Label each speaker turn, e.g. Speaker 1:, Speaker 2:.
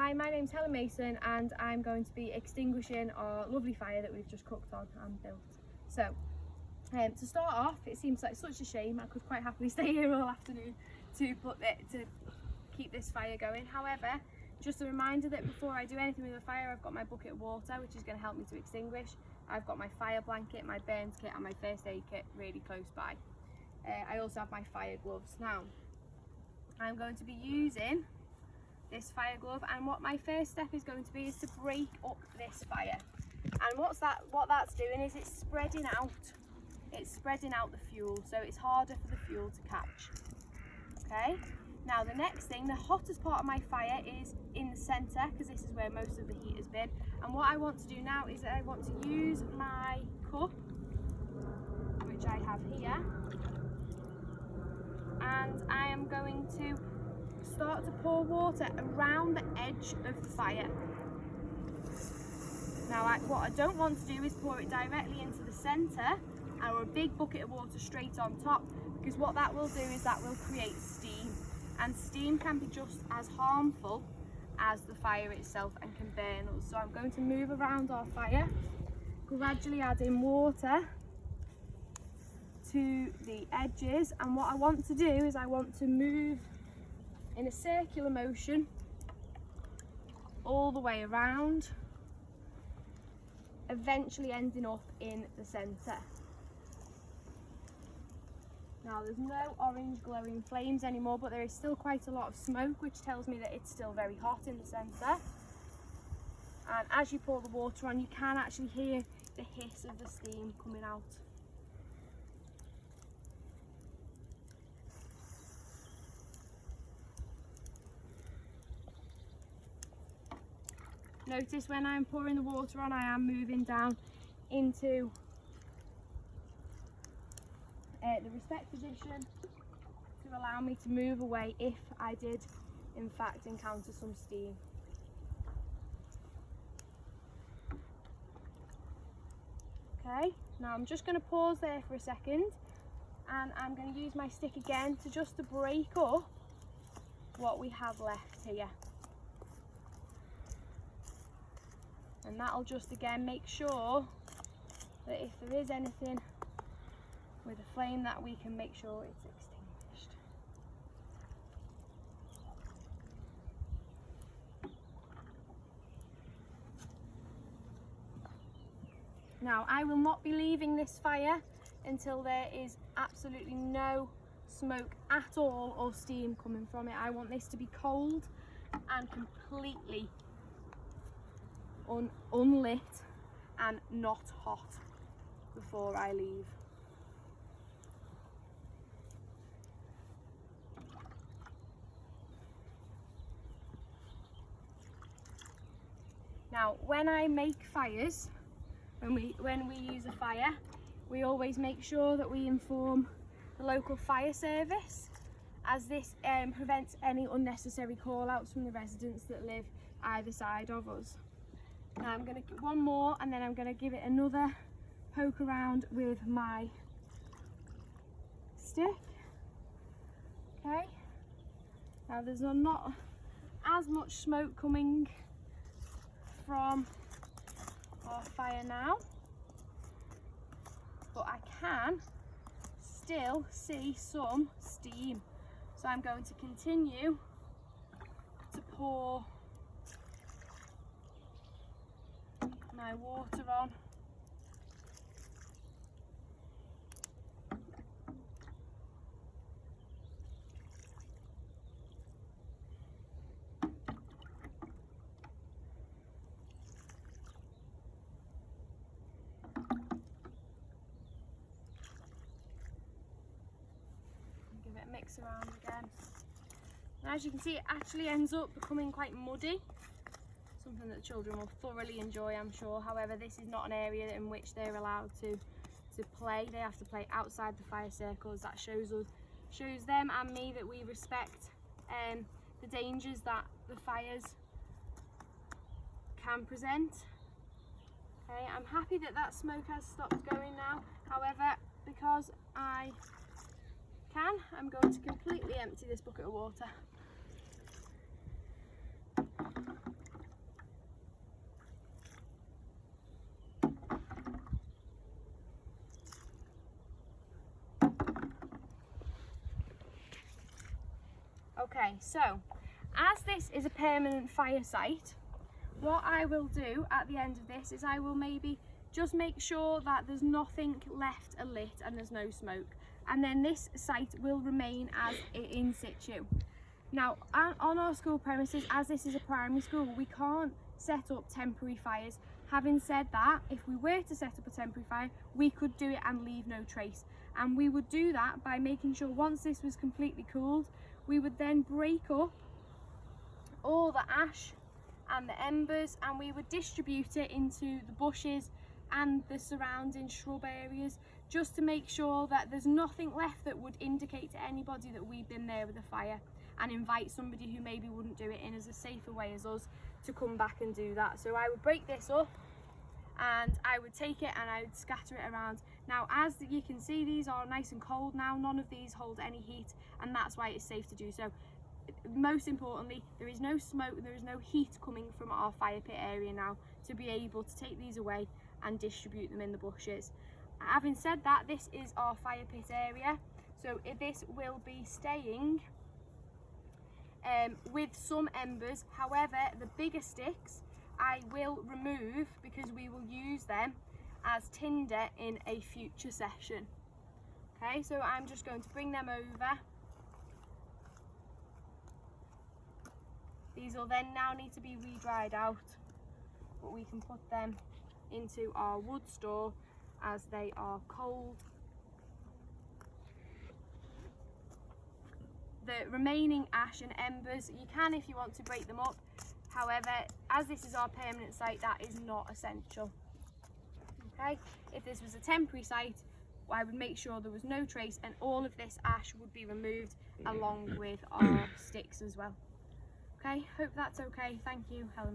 Speaker 1: Hi, my name's Helen Mason and I'm going to be extinguishing our lovely fire that we've just cooked on and built. So, to start off, it seems like such a shame. I could quite happily stay here all afternoon to keep this fire going. However, just a reminder that before I do anything with the fire, I've got my bucket of water, which is going to help me to extinguish. I've got my fire blanket, my burns kit and my first aid kit really close by. I also have my fire gloves. Now, I'm going to be using this fire glove, and what my first step is going to be is to break up this fire. And what that's doing is it's spreading out the fuel, so it's harder for the fuel to catch. Okay, now the next thing, the hottest part of my fire is in the center, because this is where most of the heat has been. And what I want to do now is that I want to use my cup, which I have here, and I am going to start to pour water around the edge of the fire. Now, what I don't want to do is pour it directly into the centre or a big bucket of water straight on top, because what that will do is that will create steam, and steam can be just as harmful as the fire itself and can burn us. So I'm going to move around our fire, gradually adding water to the edges, and what I want to do is I want to move in a circular motion all the way around, eventually ending up in the centre. Now, there's no orange glowing flames anymore, but there is still quite a lot of smoke, which tells me that it's still very hot in the centre. And as you pour the water on, you can actually hear the hiss of the steam coming out. Notice when I'm pouring the water on, I am moving down into the respect position to allow me to move away if I did in fact encounter some steam. Okay, now I'm just going to pause there for a second, and I'm going to use my stick again to break up what we have left here. And that'll just again make sure that if there is anything with a flame, that we can make sure it's extinguished. Now, I will not be leaving this fire until there is absolutely no smoke at all or steam coming from it. I want this to be cold and completely unlit and not hot before I leave. Now, when I make fires, when we use a fire, we always make sure that we inform the local fire service, as this prevents any unnecessary call-outs from the residents that live either side of us. Now I'm going to get one more, and then I'm going to give it another poke around with my stick. Okay, now there's not as much smoke coming from our fire now, but I can still see some steam, so I'm going to continue to pour my water on. Give it a mix around again. And as you can see, it actually ends up becoming quite muddy. Something that the children will thoroughly enjoy, I'm sure. However, this is not an area in which they're allowed to play. They have to play outside the fire circles. That shows them and me that we respect the dangers that the fires can present. Okay, I'm happy that smoke has stopped going now. However, because I can, I'm going to completely empty this bucket of water. Okay, so as this is a permanent fire site, what I will do at the end of this is I will maybe just make sure that there's nothing left alit and there's no smoke, and then this site will remain as in situ. Now on our school premises, as this is a primary school, we can't set up temporary fires. Having said that, if we were to set up a temporary fire, we could do it and leave no trace, and we would do that by making sure once this was completely cooled, we would then break up all the ash and the embers, and we would distribute it into the bushes and the surrounding shrub areas, just to make sure that there's nothing left that would indicate to anybody that we've been there with a fire, and invite somebody who maybe wouldn't do it in as a safer way as us to come back and do that. So I would break this up and I would take it and I would scatter it around. Now as you can see, these are nice and cold now, none of these hold any heat, and that's why it's safe to do so. Most importantly, there is no smoke, there is no heat coming from our fire pit area now to be able to take these away and distribute them in the bushes. Having said that, this is our fire pit area, so this will be staying with some embers. However, the bigger sticks I will remove because we will use them as tinder in a future session. Okay, so I'm just going to bring them over. These will then now need to be re-dried out, but we can put them into our wood store as they are cold. The remaining ash and embers, you can if you want to break them up. However, as this is our permanent site, that is not essential. Okay, if this was a temporary site, I would make sure there was no trace, and all of this ash would be removed along with our sticks as well. Okay, hope that's okay. Thank you, Helen.